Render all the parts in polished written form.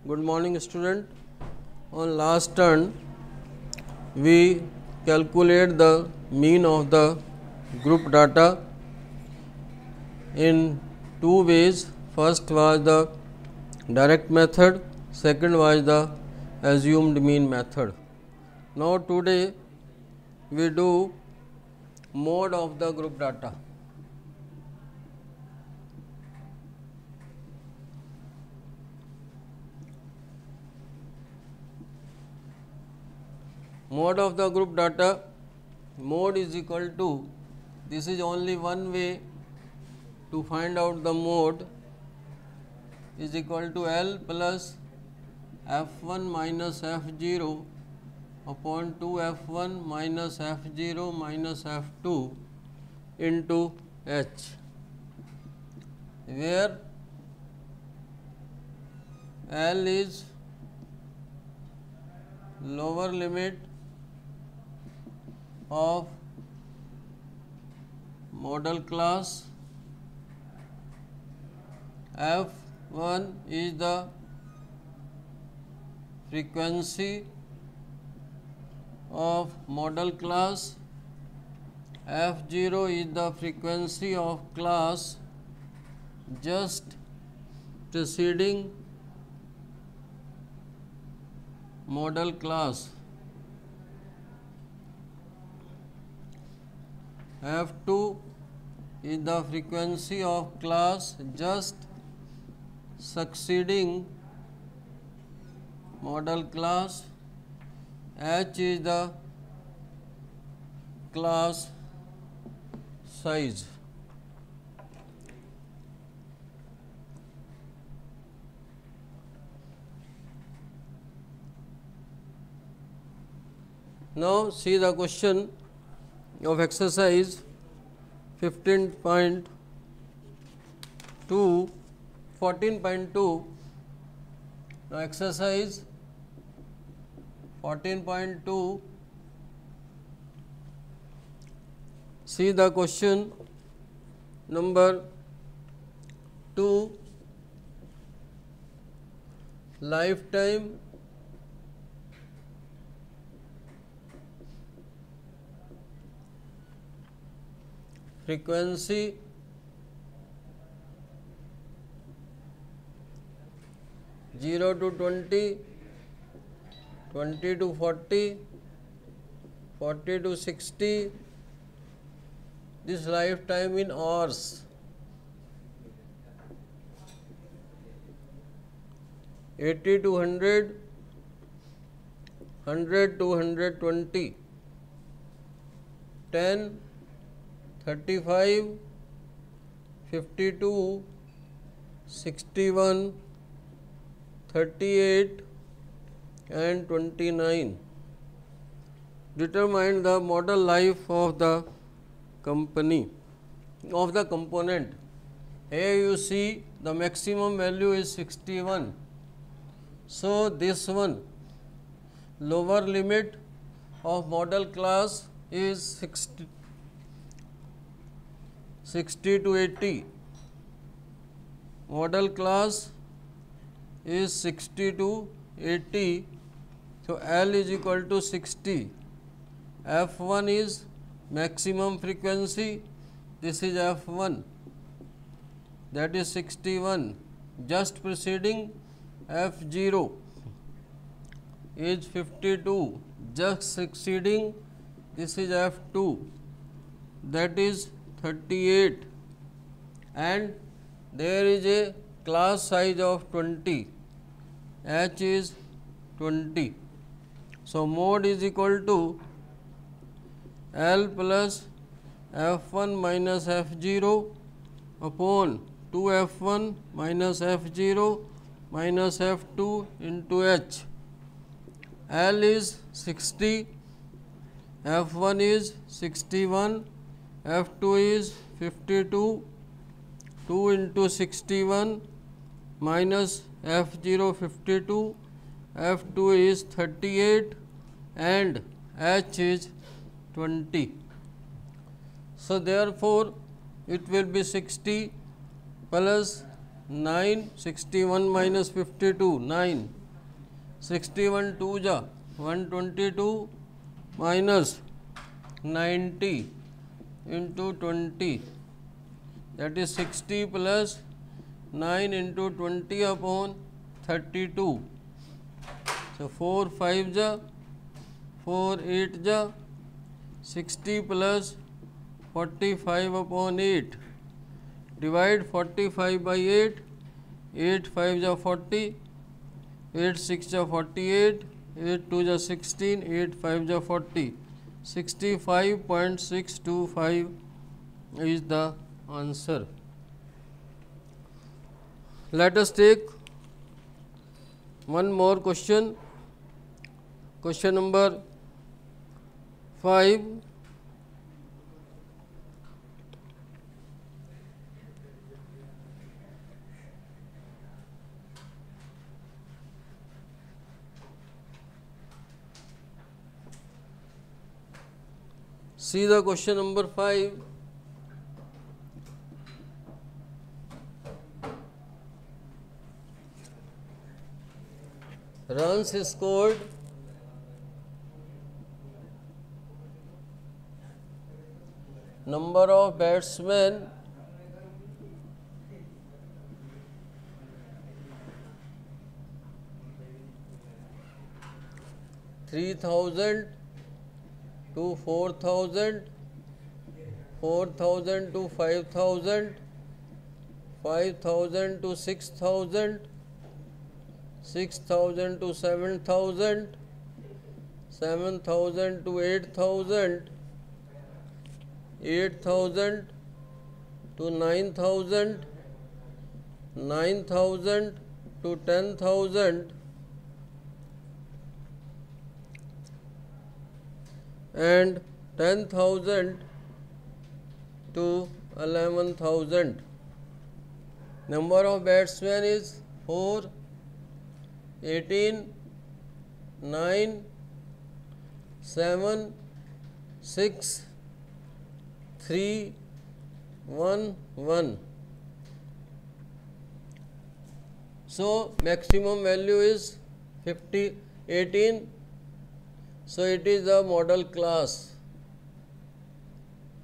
Good morning, student. On last turn, we calculate the mean of the group data in two ways. First was the direct method, second was the assumed mean method. Now today we do mode of the group data. Mode of the group data, mode is equal to, this is only one way to find out the mode, is equal to L plus F1 minus F0 upon 2 F1 minus F0 minus F2 into H, where L is lower limit of model class, F1 is the frequency of model class, F0 is the frequency of class just preceding model class, F2 is the frequency of class just succeeding model class, H is the class size. Now see the question of exercise 15.2, 14.2. Now exercise 14.2, see the question number 2, lifetime frequency (0 to 20), 20 to 40, 40 to 60, this lifetime in hours, 80 to 100, 100 to 120, 10, 35, 52, 61, 38 and 29. Determine the model life of the company, of the component. Here you see the maximum value is 61. So this one, lower limit of model class is 60 to 80. Model class is 60 to 80. So L is equal to 60. F1 is maximum frequency. This is F1, that is 61. Just preceding F0 is 52. Just succeeding, this is F2, that is 38, and there is a class size of 20, H is 20. So mode is equal to L plus F1 minus F0 upon 2F1 minus F0 minus F2 into H. L is 60, F1 is 61, F2 is 52, 2 into 61 minus F0 52, F2 is 38 and H is 20. So therefore it will be 60 plus 9, 61 minus 52, 9, 61 2 ja 122 minus 90 into 20, that is 60 plus 9 into 20 upon 32. So 4 5 ja 4 8 ja 60 plus 45 upon 8. Divide 45 by 8, 8 5 ja 40, 8 6 ja 48, 8 2 ja 16, 8 5 ja 40, 65.625 is the answer. Let us take one more question. Question number 5. See the question number 5. Runs scored number of batsmen 3000 to 4000, 4000 to 5000, 5000 to 6000, 6000 to 7000, 7000 to 8000, 8000 to 9000, 9000 to 10,000, and 10,000 to 11,000. Number of batsmen is 4, 18, 9, 7, 6, 3, 1, 1. So maximum value is 18. So it is a model class.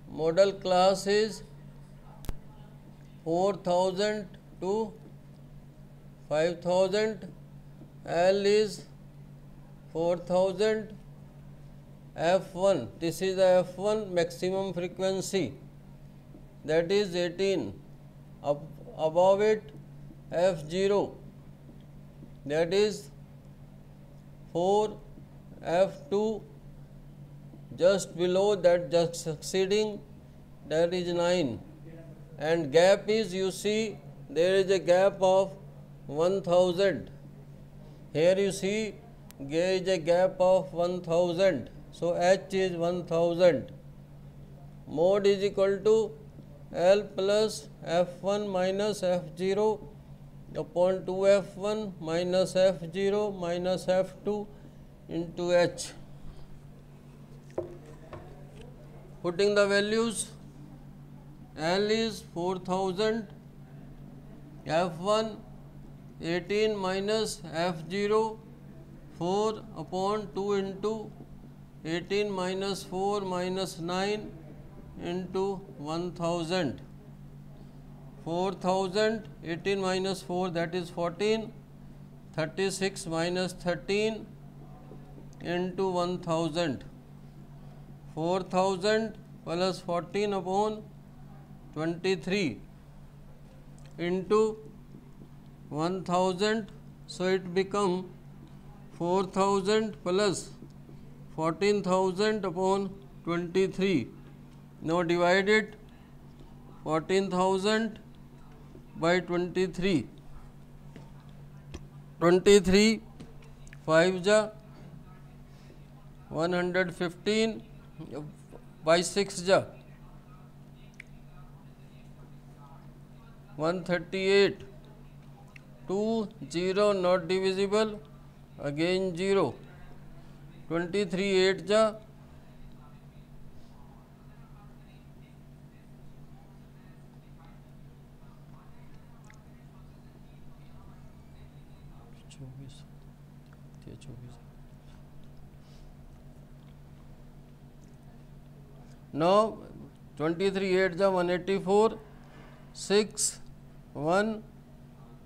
Model class is 4000 to 5000. L is 4000. F1, this is the F1 maximum frequency, that is 18. Above it F0, that is 4. F2, just below that, just succeeding, that is 9. And gap is, you see, there is a gap of 1000. Here you see there is a gap of 1000. So H is 1000. Mode is equal to L plus F1 minus F0 upon 2F1 minus F0 minus F2 into H. Putting the values, L is 4000, F1 18 minus F0 4 upon 2 into 18 minus 4 minus 9 into 1000. 4000, 18 minus 4, that is 14, 36 minus 13 into 1000. 4000 plus 14 upon 23 into 1000. So it become 4000 plus 14,000 upon 23. Now divide it, 14,000 by 23. 23 5 ja 115 by 6 ja 138. 2 0 not divisible, again 0. 23 8 ja 1 24 now 23 8 जा 184 6 1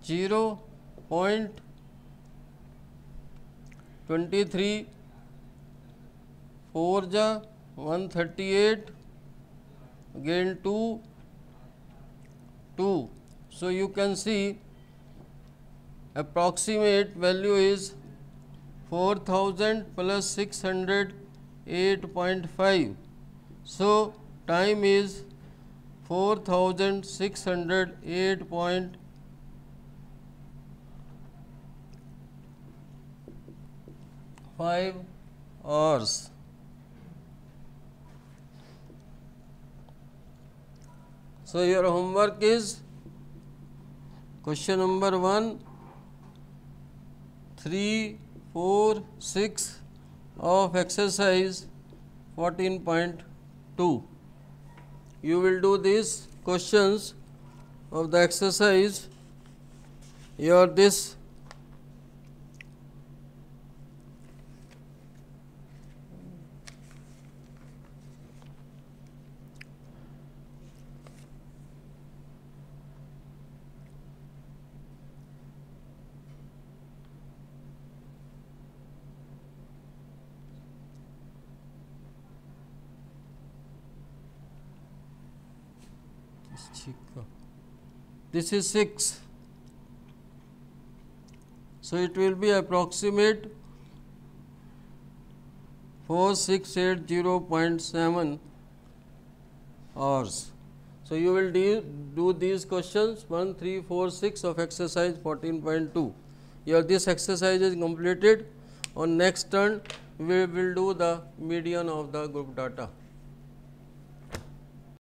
0.23 4 जा 138 again 2 2. So you can see approximate value is 4000 plus 608.5. So time is 4608.5 hours. So your homework is question number 1, 3, 4, 6 of exercise 14.2. You will do these questions of the exercise. Your this this is 6. So it will be approximate 4680.7 hours. So you will do these questions 1, 3, 4, 6 of exercise 14.2. Your this exercise is completed. On next turn we will do the median of the group data.